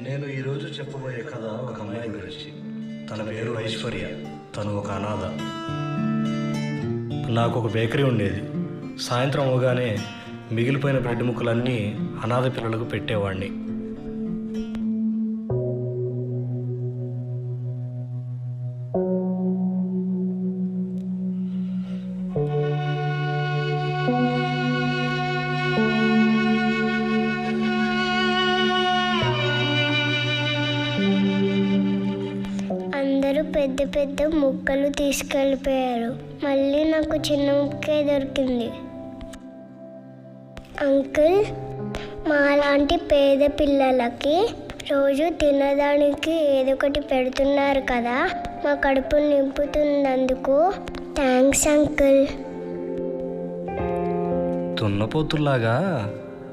నేను ఈరోజు చెప్పబోయే కథ ఒక అమ్మాయి గురించి. తన పేరు ఐశ్వర్య. తను ఒక అనాథ. నాకు ఒక బేకరీ ఉండేది. సాయంత్రం అవగానే మిగిలిపోయిన బ్రెడ్ ముక్కలన్నీ అనాథ పిల్లలకు పెట్టేవాడిని. అందరూ పెద్ద పెద్ద ముక్కలు తీసుకెళ్ళిపోయారు. మళ్ళీ నాకు చిన్న ముక్కే దొరికింది. అంకుల్, మాలాంటి పేద పిల్లలకి రోజు తినడానికి ఏదో ఒకటి పెడుతున్నారు కదా, మా కడుపు నింపుతున్నందుకు థ్యాంక్స్ అంకుల్. దున్నపోతుల్లాగా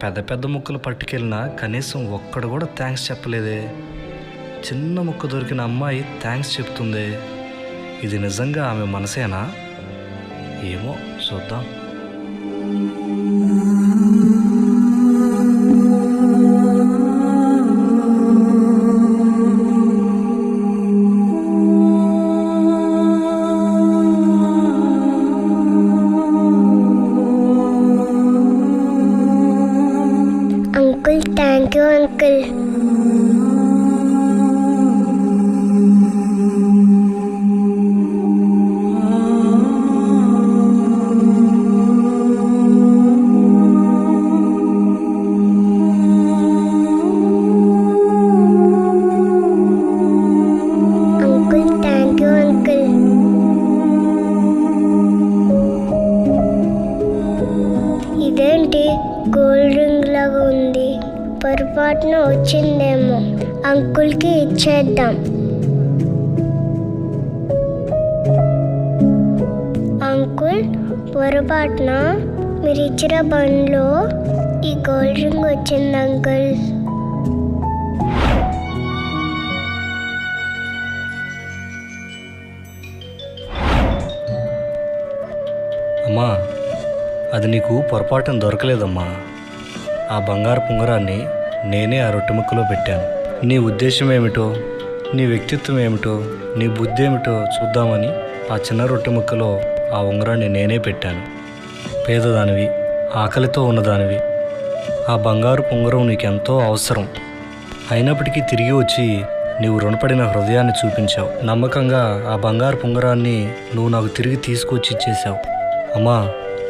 పెద్ద పెద్ద ముక్కలు పట్టుకెళ్ళినా కనీసం ఒక్కడు కూడా థ్యాంక్స్ చెప్పలేదే. చిన్న ముక్క దొరికిన అమ్మాయి థ్యాంక్స్ చెప్తుంది. ఇది నిజంగా ఆమె మనసేనా? ఏమో చూద్దాం. Uncle, thank you uncle. ఇదేంటి గోల్డ్ రింగ్ లాగా ఉంది? పొరపాటున వచ్చిందేమో. అంకుల్కి ఇచ్చేద్దాం. అంకుల్, పొరపాటున మీరు ఇచ్చిన బండ్లో ఈ గోల్డ్ రింగ్ వచ్చింది అంకుల్. అమ్మా, అది నీకు పొరపాటున దొరకలేదమ్మా. ఆ బంగారు పుంగరాన్ని నేనే ఆ రొట్టె ముక్కలో పెట్టాను. నీ ఉద్దేశం ఏమిటో, నీ వ్యక్తిత్వం ఏమిటో, నీ బుద్ధి ఏమిటో చూద్దామని ఆ చిన్న రొట్టె ముక్కలో ఆ ఉంగరాన్ని నేనే పెట్టాను. పేదదానివి, ఆకలితో ఉన్నదానివి. ఆ బంగారు పుంగరం నీకెంతో అవసరం. అయినప్పటికీ తిరిగి వచ్చి నీవు రుణపడిన హృదయాన్ని చూపించావు. నమ్మకంగా ఆ బంగారు పుంగరాన్ని నువ్వు నాకు తిరిగి తీసుకొచ్చి ఇచ్చేశావు. అమ్మా,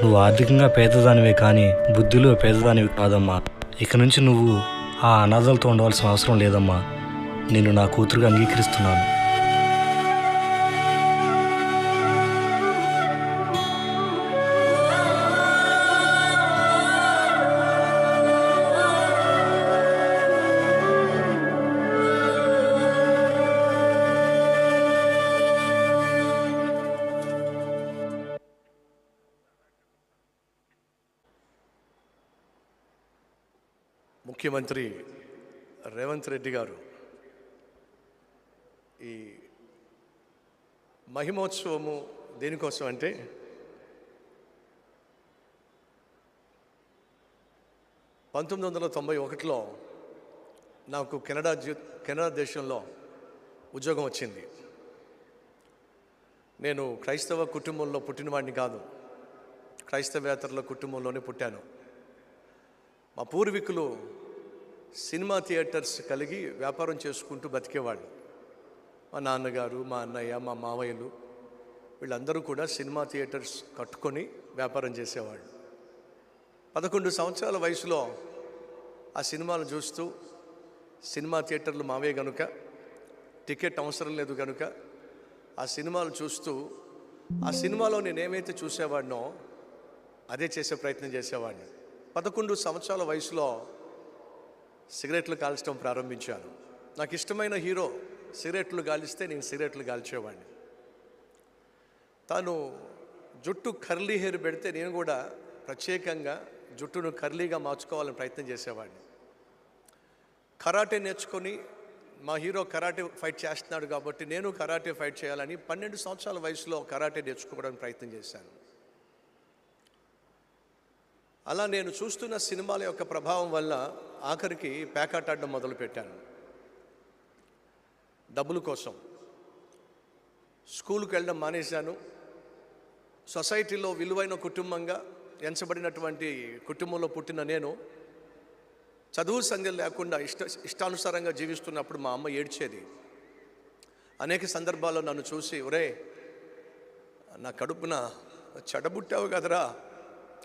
నువ్వు ఆర్థికంగా పేదదానివే కానీ బుద్ధిలో పేదదానివి కాదమ్మా. ఇక నుంచి నువ్వు ఆ అనాథలతో ఉండవలసిన అవసరం లేదమ్మా. నేను నా కూతురుగా అంగీకరిస్తున్నాను. ముఖ్యమంత్రి రేవంత్ రెడ్డి గారు ఈ మహిమోత్సవము దేనికోసం అంటే, (1991) నాకు కెనడా దేశంలో ఉద్యోగం వచ్చింది. నేను క్రైస్తవ కుటుంబంలో పుట్టినవాడిని కాదు, క్రైస్తవేతరుల కుటుంబంలోనే పుట్టాను. మా పూర్వీకులు సినిమా థియేటర్స్ కలిగి వ్యాపారం చేసుకుంటూ బతికేవాళ్ళు. మా నాన్నగారు, మా అన్నయ్య, మా మావయ్యలు వీళ్ళందరూ కూడా సినిమా థియేటర్స్ కట్టుకొని వ్యాపారం చేసేవాళ్ళు. 11 సంవత్సరాల వయసులో ఆ సినిమాలు చూస్తూ, సినిమా థియేటర్లు మావే కనుక టికెట్ అవసరం లేదు కనుక ఆ సినిమాలు చూస్తూ ఆ సినిమాలో నేనేమైతే చూసేవాడినో అదే చేసే ప్రయత్నం చేసేవాడిని. 11 సంవత్సరాల వయసులో సిగరెట్లు కాల్చడం ప్రారంభించాను. నాకు ఇష్టమైన హీరో సిగరెట్లు కాలిస్తే నేను సిగరెట్లు కాల్చేవాడిని. తాను జుట్టు కర్లీ హెయిర్ పెడితే నేను కూడా ప్రత్యేకంగా జుట్టును కర్లీగా మార్చుకోవాలని ప్రయత్నం చేసేవాడిని. కరాటే నేర్చుకొని, మా హీరో కరాటే ఫైట్ చేస్తున్నాడు కాబట్టి నేను కరాటే ఫైట్ చేయాలని 12 సంవత్సరాల వయసులో కరాటే నేర్చుకోవడానికి ప్రయత్నం చేశాను. అలా నేను చూస్తున్న సినిమాల యొక్క ప్రభావం వల్ల ఆఖరికి పేకాటాడడం మొదలుపెట్టాను. డబ్బుల కోసం స్కూల్కి వెళ్ళడం మానేశాను. సొసైటీలో విలువైన కుటుంబంగా ఎంచబడినటువంటి కుటుంబంలో పుట్టిన నేను చదువు సంధ్యలు లేకుండా ఇష్టానుసారంగా జీవిస్తున్నప్పుడు మా అమ్మ ఏడ్చేది. అనేక సందర్భాల్లో నన్ను చూసి, ఒరే నా కడుపున చెడబుట్టావు కదరా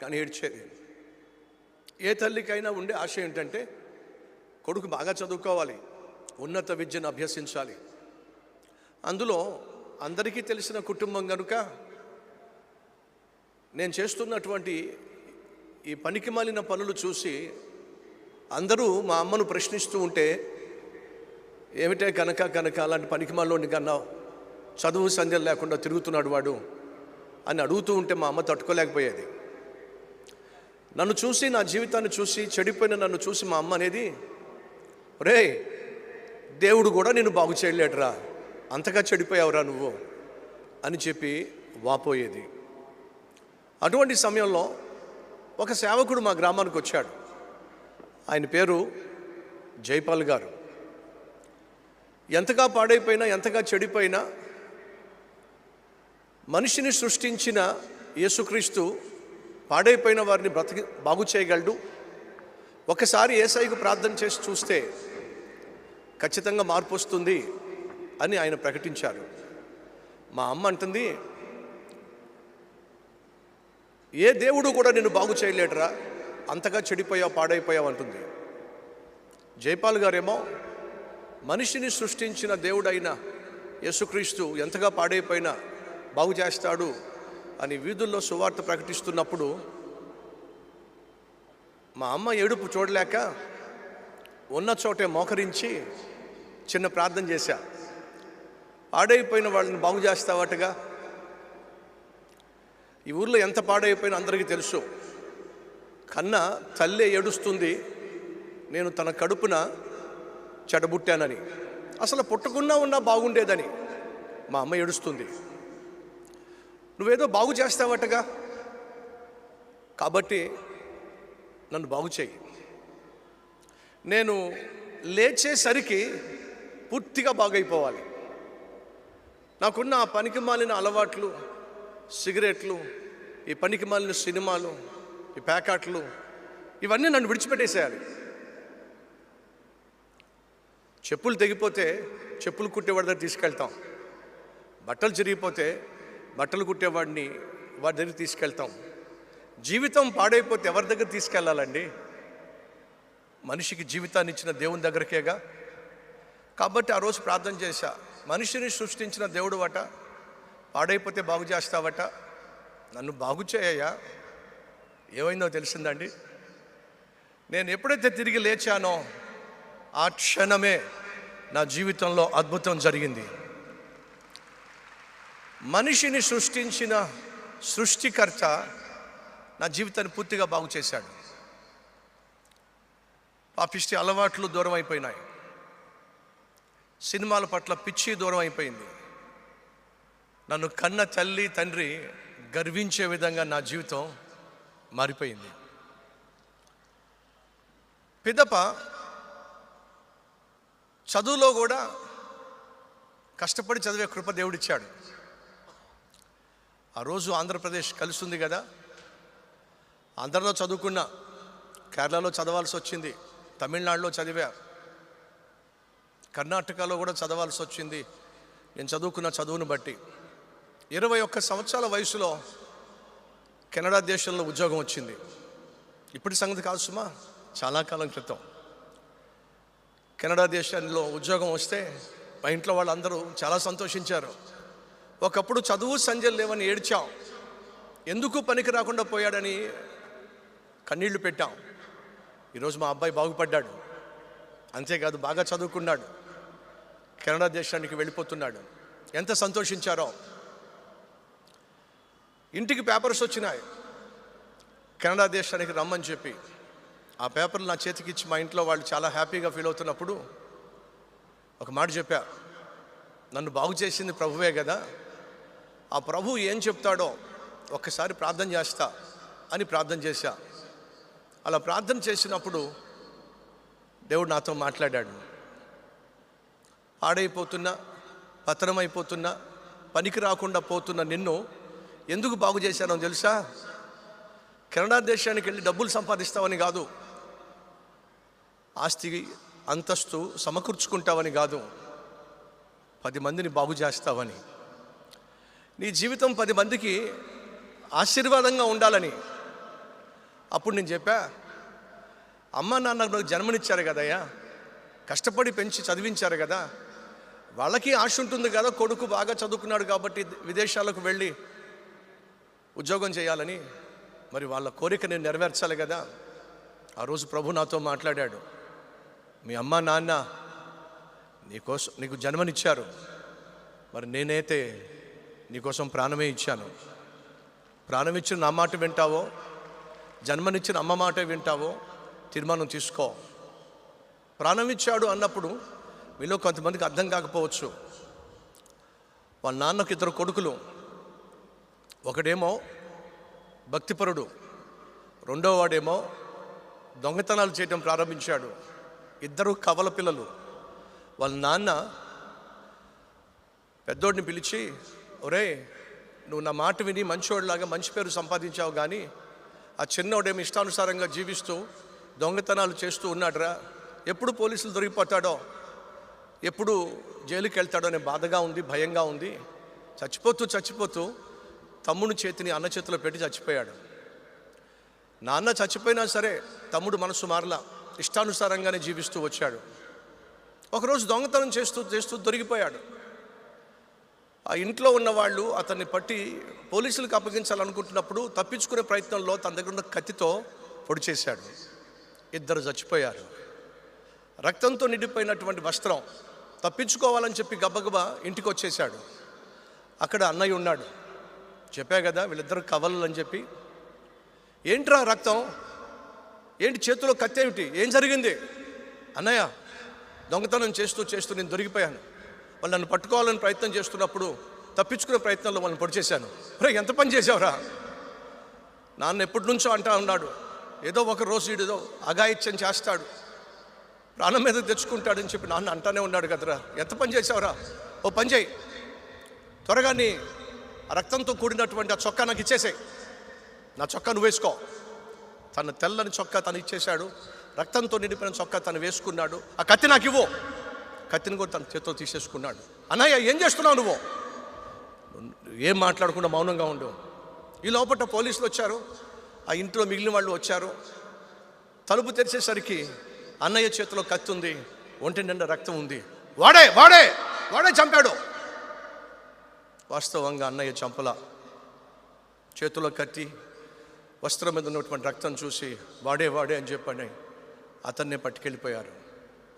అని ఏడ్చేది. ఏ తల్లికైనా ఉండే ఆశ ఏంటంటే కొడుకు బాగా చదువుకోవాలి, ఉన్నత విద్యను అభ్యసించాలి. అందులో అందరికీ తెలిసిన కుటుంబం కనుక నేను చేస్తున్నటువంటి ఈ పనికి మాలిన పనులు చూసి అందరూ మా అమ్మను ప్రశ్నిస్తూ ఉంటే, ఏమిటే కనుక అలాంటి పనికి మాలోని కన్నా చదువు సంధ్యలు లేకుండా తిరుగుతున్నాడు వాడు అని అడుగుతూ ఉంటే మా అమ్మ తట్టుకోలేకపోయేది. నన్ను చూసి, నా జీవితాన్ని చూసి, చెడిపోయిన నన్ను చూసి మా అమ్మ అనేది, రే దేవుడు కూడా నిన్ను బాగు చేయలేడురా, అంతగా చెడిపోయావురా నువ్వు అని చెప్పి వాపోయేది. అటువంటి సమయంలో ఒక సేవకుడు మా గ్రామానికి వచ్చాడు. ఆయన పేరు జైపాల్ గారు. ఎంతగా పాడైపోయినా, ఎంతగా చెడిపోయినా మనిషిని సృష్టించిన యేసుక్రీస్తు పాడైపోయిన వారిని బాగు చేయగలడు. ఒకసారి యేసయ్యకు ప్రార్థన చేసి చూస్తే ఖచ్చితంగా మార్పు వస్తుంది అని ఆయన ప్రకటించారు. మా అమ్మ అంటుంది, ఏ దేవుడు కూడా నిన్ను బాగు చేయలేడురా, అంతగా చెడిపోయావు, పాడైపోయావు అంటుంది. జైపాల్ గారేమో మనిషిని సృష్టించిన దేవుడైన యేసుక్రీస్తు ఎంతగా పాడైపోయినా బాగు చేస్తాడు అని వీధుల్లో సువార్త ప్రకటిస్తున్నప్పుడు మా అమ్మ ఏడుపు చూడలేక ఉన్న చోటే మోకరించి చిన్న ప్రార్థన చేశా. పాడైపోయిన వాళ్ళని బాగు చేస్తావటగా. ఈ ఊర్లో ఎంత పాడైపోయినా అందరికీ తెలుసు. కన్నా తల్లే ఏడుస్తుంది, నేను తన కడుపున చెడబుట్టానని. అసలు పుట్టకున్నా ఉన్నా బాగుండేదని మా అమ్మ ఏడుస్తుంది. నువ్వేదో బాగు చేస్తావటగా, కాబట్టి నన్ను బాగు చేయి. నేను లేచేసరికి పూర్తిగా బాగైపోవాలి. నాకున్న ఆ పనికి మాలిన అలవాట్లు, సిగరెట్లు, ఈ పనికి మాలిన సినిమాలు, ఈ ప్యాకెట్లు, ఇవన్నీ నన్ను విడిచిపెట్టేసేయాలి. చెప్పులు తెగిపోతే చెప్పులు కుట్టేవాడి దగ్గర తీసుకెళ్తాం. బట్టలు చిరిగిపోతే బట్టలు కుట్టేవాడిని వాడి దగ్గర తీసుకెళ్తాం. జీవితం పాడైపోతే ఎవరి దగ్గర తీసుకెళ్ళాలండి? మనిషికి జీవితాన్ని ఇచ్చిన దేవుని దగ్గరకేగా. కాబట్టి ఆ రోజు ప్రార్థన చేశా, మనిషిని సృష్టించిన దేవుడు అట, పాడైపోతే బాగు చేస్తావట, నన్ను బాగు చేయయ్యా. ఏమైందో తెలిసిందండి. నేను ఎప్పుడైతే తిరిగి లేచానో ఆ క్షణమే నా జీవితంలో అద్భుతం జరిగింది. మనిషిని సృష్టించిన సృష్టికర్త నా జీవితాన్ని పూర్తిగా బాగు చేశాడు. పాపిష్టి అలవాట్లు దూరం అయిపోయినాయి. సినిమాల పట్ల పిచ్చి దూరం అయిపోయింది. నన్ను కన్న తల్లి తండ్రి గర్వించే విధంగా నా జీవితం మారిపోయింది. పిదప చదువులో కూడా కష్టపడి చదివే కృప దేవుడిచ్చాడు. ఆ రోజు ఆంధ్రప్రదేశ్ కలిసి ఉంది కదా, ఆంధ్రలో చదువుకున్నా, కేరళలో చదవాల్సి వచ్చింది, తమిళనాడులో చదివా, కర్ణాటకలో కూడా చదవాల్సి వచ్చింది. నేను చదువుకున్న చదువును బట్టి 21 సంవత్సరాల వయసులో కెనడా దేశంలో ఉద్యోగం వచ్చింది. ఇప్పటి సంగతి కాదు సుమా, చాలా కాలం క్రితం. కెనడా దేశంలో ఉద్యోగం వస్తే మా ఇంట్లో వాళ్ళందరూ చాలా సంతోషించారు. ఒకప్పుడు చదువు సంధ్యలు లేవని ఏడ్చాం, ఎందుకు పనికి రాకుండా పోయాడని కన్నీళ్లు పెట్టాం. ఈరోజు మా అబ్బాయి బాగుపడ్డాడు, అంతేకాదు బాగా చదువుకున్నాడు, కెనడా దేశానికి వెళ్ళిపోతున్నాడు. ఎంత సంతోషించారో. ఇంటికి పేపర్స్ వచ్చినాయి, కెనడా దేశానికి రమ్మని చెప్పి. ఆ పేపర్లు నా చేతికి ఇచ్చి మా ఇంట్లో వాళ్ళు చాలా హ్యాపీగా ఫీల్ అవుతున్నప్పుడు ఒక మాట చెప్పా, నన్ను బాగు చేసింది ప్రభువే కదా, ఆ ప్రభువు ఏం చెప్తాడో ఒక్కసారి ప్రార్థన చేస్తా అని ప్రార్థన చేశా. అలా ప్రార్థన చేసినప్పుడు దేవుడు నాతో మాట్లాడాడు. పాడైపోతున్నా, పతనమైపోతున్నా, పనికి రాకుండా పోతున్న నిన్ను ఎందుకు బాగు చేశానో తెలుసా? కెనడా దేశానికి వెళ్ళి డబ్బులు సంపాదిస్తావని కాదు, ఆస్తి అంతస్తు సమకూర్చుకుంటావని కాదు, 10 మందిని బాగు చేస్తావని. నీ జీవితం 10 మందికి ఆశీర్వాదంగా ఉండాలని. అప్పుడు నేను చెప్పా, అమ్మ నాన్న నాకు జన్మనిచ్చారు కదయ్యా, కష్టపడి పెంచి చదివించారు కదా, వాళ్ళకి ఆశ ఉంటుంది కదా, కొడుకు బాగా చదువుకున్నాడు కాబట్టి విదేశాలకు వెళ్ళి ఉద్యోగం చేయాలని. మరి వాళ్ళ కోరిక నేను నెరవేర్చాలి కదా. ఆ రోజు ప్రభు నాతో మాట్లాడాడు, మీ అమ్మ నాన్న నీకు జన్మనిచ్చారు, మరి నేనైతే నీకోసం ప్రాణమే ఇచ్చాను. ప్రాణం ఇచ్చిన నా మాట వింటావో, జన్మనిచ్చిన అమ్మ మాట వింటావో తీర్మానం తీసుకో. ప్రాణం ఇచ్చాడు అన్నప్పుడు మీలో కొంతమందికి అర్థం కాకపోవచ్చు. వాళ్ళ నాన్నకు 2 కొడుకులు, ఒకడేమో భక్తిపరుడు, రెండో వాడేమో దొంగతనాలు చేయడం ప్రారంభించాడు. 2 కవల పిల్లలు. వాళ్ళ నాన్న పెద్దోడిని పిలిచి, ఒరే నువ్వు నా మాట విని మంచివాడిలాగా మంచి పేరు సంపాదించావు, కానీ ఆ చిన్నోడేమో ఇష్టానుసారంగా జీవిస్తూ దొంగతనాలు చేస్తూ ఉన్నాడురా, ఎప్పుడు పోలీసులు దొరికిపోతాడో, ఎప్పుడు జైలుకి వెళ్తాడో అనే బాధగా ఉంది, భయంగా ఉంది. చచ్చిపోతూ తమ్ముని చేతిని అన్న చేతిలో పెట్టి చచ్చిపోయాడు. నాన్న చచ్చిపోయినా సరే తమ్ముడు మనసు మారలా, ఇష్టానుసారంగానే జీవిస్తూ వచ్చాడు. ఒకరోజు దొంగతనం చేస్తూ దొరికిపోయాడు. ఆ ఇంట్లో ఉన్న వాళ్ళు అతన్ని పట్టి పోలీసులకు అప్పగించాలనుకుంటున్నప్పుడు తప్పించుకునే ప్రయత్నంలో తన దగ్గర ఉన్న కత్తితో పొడి చేశాడు. 2 చచ్చిపోయారు. రక్తంతో నిండిపోయినటువంటి వస్త్రం తప్పించుకోవాలని చెప్పి గబగబా ఇంటికి వచ్చేసాడు. అక్కడ అన్నయ్య ఉన్నాడు. చెప్పా కదా వీళ్ళిద్దరు కవలలు అని చెప్పి. ఏంట్రా రక్తం, ఏంటి చేతిలో కత్తి ఏమిటి, ఏం జరిగింది? అన్నయ్య దొంగతనం చేస్తూ నేను దొరికిపోయాను. వాళ్ళు నన్ను పట్టుకోవాలని ప్రయత్నం చేస్తున్నప్పుడు తప్పించుకునే ప్రయత్నంలో వాళ్ళని పొడి చేశాను. రే ఎంత పని చేసావురా? నాన్న ఎప్పటి నుంచో అంటా ఉన్నాడు, ఏదో ఒక రోజు ఏదో అఘాయిత్యం చేస్తాడు, ప్రాణం మీద తెచ్చుకుంటాడని చెప్పి నాన్న అంటానే ఉన్నాడు కదరా. ఎంత పని చేసావురా? ఓ పని చేయి, త్వరగా నీ రక్తంతో కూడినటువంటి ఆ చొక్కా నాకు ఇచ్చేసాయి, నా చొక్కా నువ్వు వేసుకో. తన తెల్లని చొక్కా తను ఇచ్చేశాడు, రక్తంతో నిండిపోయిన చొక్కా తను వేసుకున్నాడు. ఆ కత్తి నాకు ఇవ్వు. కత్తిని కూడా తన చేతితో తీసేసుకున్నాడు. అన్నయ్య ఏం చేస్తున్నావు నువ్వు? ఏం మాట్లాడకుండా మౌనంగా ఉండు. ఈ లోపల పోలీసులు వచ్చారు, ఆ ఇంట్లో మిగిలిన వాళ్ళు వచ్చారు. తలుపు తెరిచేసరికి అన్నయ్య చేతిలో కత్తి ఉంది, ఒంటి నిండా రక్తం ఉంది. వాడే చంపాడు. వాస్తవంగా అన్నయ్య చంపల. చేతిలో కత్తి, వస్త్రం మీద ఉన్నటువంటి రక్తం చూసి వాడే అని చెప్పని అతన్నే పట్టుకెళ్ళిపోయారు.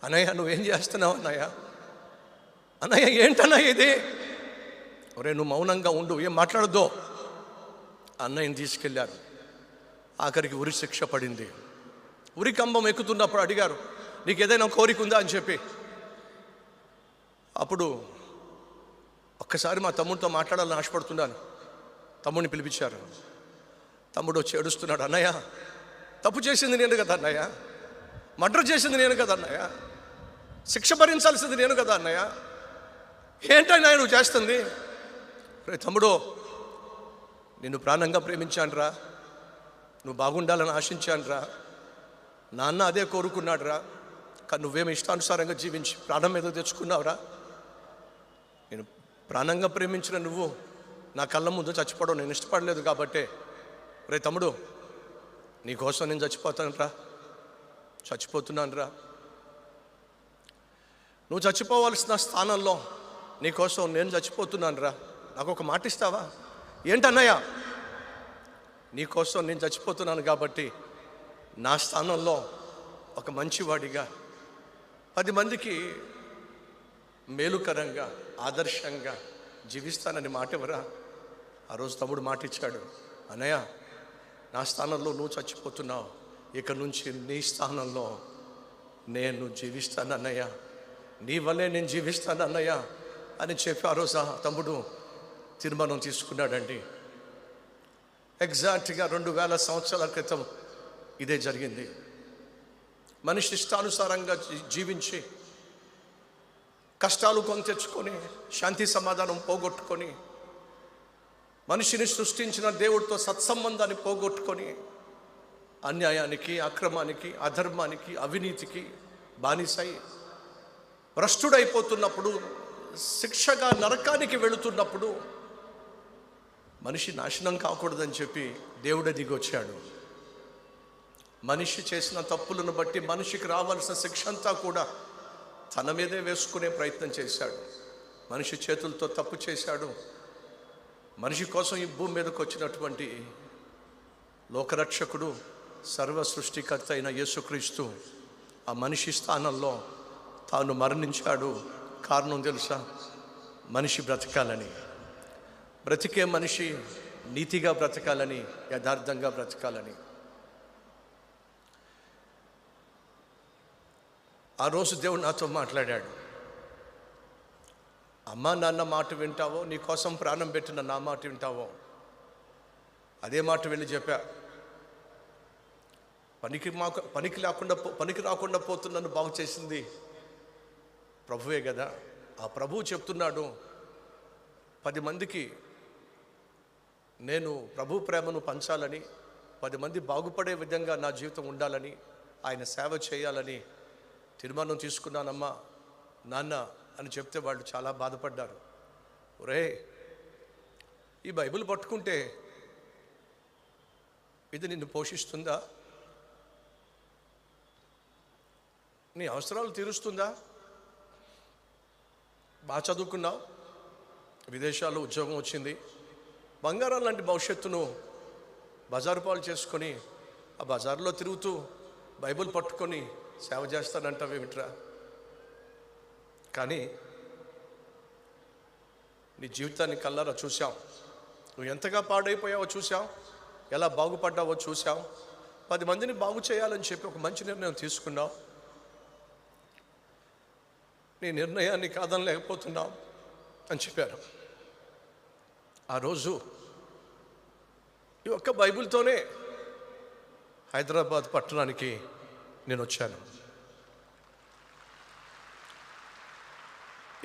అన్నయ్య నువ్వేం చేస్తున్నావు అన్నయ్య ఏంటన్నయ్య ఇది? ఒరే నువ్వు మౌనంగా ఉండు, ఏం మాట్లాడద్దు. అన్నయ్యని తీసుకెళ్లారు. ఆఖరికి ఉరి శిక్ష పడింది. ఉరి కంబం ఎక్కుతున్నప్పుడు అడిగారు, నీకు ఏదైనా కోరిక ఉందా అని చెప్పి. అప్పుడు ఒక్కసారి మా తమ్ముడితో మాట్లాడాలని ఆశపడుతున్నాను. తమ్ముడిని పిలిపించారు. తమ్ముడు వచ్చి ఏడుస్తున్నాడు. అన్నయ్య తప్పు చేసింది నేను కదా అన్నయ్య, మర్డర్ చేసింది నేను కదా అన్నయ్య, శిక్ష భరించాల్సింది నేను కదా అన్నయ్య, ఏంటన్నయ్య నువ్వు చేస్తుంది? రే తమ్ముడు, నిన్ను ప్రాణంగా ప్రేమించానురా, నువ్వు బాగుండాలని ఆశించానురా, నాన్న అదే కోరుకున్నాడురా, కానీ నువ్వేమి ఇష్టానుసారంగా జీవించి ప్రాణం మీద తెచ్చుకున్నావురా. నేను ప్రాణంగా ప్రేమించిన నువ్వు నా కళ్ళ ముందు చచ్చిపోవడం నేను ఇష్టపడలేదు కాబట్టే, రే తమ్ముడు నీకోసం నేను చచ్చిపోతున్నాను రా. నువ్వు చచ్చిపోవాల్సిన స్థానంలో నీకోసం నేను చచ్చిపోతున్నాను రా. నాకు ఒక మాట ఇస్తావా? ఏంటన్నయ్య? నీకోసం నేను చచ్చిపోతున్నాను కాబట్టి నా స్థానంలో ఒక మంచివాడిగా 10 మందికి మేలుకరంగా ఆదర్శంగా జీవిస్తానని మాట ఎవరా? ఆ రోజు తమ్ముడు మాట ఇచ్చాడు. అన్నయ్య నా స్థానంలో నువ్వు చచ్చిపోతున్నావు, ఇక నుంచి నీ స్థానంలో నేను జీవిస్తాను అన్నయ్య, నీ వల్లే నేను జీవిస్తాను అన్నయ్య అని చెప్పి ఆ రోజు తమ్ముడు తీర్మానం తీసుకున్నాడండి. ఎగ్జాక్ట్గా 2000 సంవత్సరాల క్రితం ఇదే జరిగింది. మనిషి ఇష్టానుసారంగా జీవించి కష్టాలు కొని తెచ్చుకొని శాంతి సమాధానం పోగొట్టుకొని మనిషిని సృష్టించిన దేవుడితో సత్సంబంధాన్ని పోగొట్టుకొని అన్యాయానికి, అక్రమానికి, అధర్మానికి, అవినీతికి బానిసై భ్రష్టుడైపోతున్నప్పుడు, శిక్షగా నరకానికి వెళుతున్నప్పుడు మనిషి నాశనం కాకూడదని చెప్పి దేవుడే దిగొచ్చాడు. మనిషి చేసిన తప్పులను బట్టి మనిషికి రావాల్సిన శిక్ష అంతా కూడా తన మీదే వేసుకునే ప్రయత్నం చేశాడు. మనిషి చేతులతో తప్పు చేశాడు. మనిషి కోసం ఈ భూమి మీదకి వచ్చినటువంటి లోకరక్షకుడు, సర్వ సృష్టికర్త అయిన యేసుక్రీస్తు ఆ మనిషి స్థానంలో తాను మరణించాడు. కారణం తెలుసా? మనిషి బ్రతకాలని, బ్రతికే మనిషి నీతిగా బ్రతకాలని, యథార్థంగా బ్రతకాలని. ఆ రోజు దేవుడు నాతో మాట్లాడాడు. అమ్మా నాన్న మాట వింటావో, నీ కోసం ప్రాణం పెట్టిన నా మాట వింటావో? అదే మాట వెళ్ళి చెప్పా. పనికి రాకుండా పోతున్నను బాగు చేసింది ప్రభువే కదా. ఆ ప్రభువు చెప్తున్నాడు, 10 మందికి నేను ప్రభు ప్రేమను పంచాలని, 10 మంది బాగుపడే విధంగా నా జీవితం ఉండాలని, ఆయన సేవ చేయాలని తీర్మానం తీసుకున్నానమ్మా నాన్న అని చెప్తే వాళ్ళు చాలా బాధపడ్డారు. ఒరే, ఈ బైబిల్ పట్టుకుంటే ఇది నిన్ను పోషిస్తుందా? నీ అవసరాలు తీరుస్తుందా? బాగా చదువుకున్నావు, విదేశాల్లో ఉద్యోగం వచ్చింది, బంగారం లాంటి భవిష్యత్తును బజారు పాలు చేసుకొని ఆ బజార్లో తిరుగుతూ బైబిల్ పట్టుకొని సేవ చేస్తానంటావేమిట్రా? కానీ నీ జీవితాన్ని కల్లారా చూసాం. నువ్వు ఎంతగా పాడైపోయావో చూసాం, ఎలా బాగుపడ్డావో చూసాం. 10 మందిని బాగు చేయాలని చెప్పి ఒక మంచి నిర్ణయం తీసుకున్నావు. నీ నిర్ణయాన్ని కాదనలేకపోతున్నావు అని చెప్పారు. ఆ రోజు ఈ ఒక్క బైబిల్తోనే హైదరాబాద్ పట్టణానికి నేను వచ్చాను.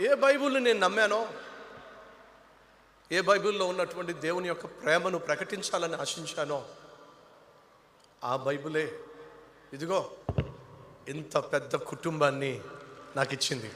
ఏ బైబిల్ని నేను నమ్మానో, ఏ బైబిల్లో ఉన్నటువంటి దేవుని యొక్క ప్రేమను ప్రకటించాలని ఆశించానో, ఆ బైబిలే ఇదిగో ఇంత పెద్ద కుటుంబాన్ని నాకు ఇచ్చింది.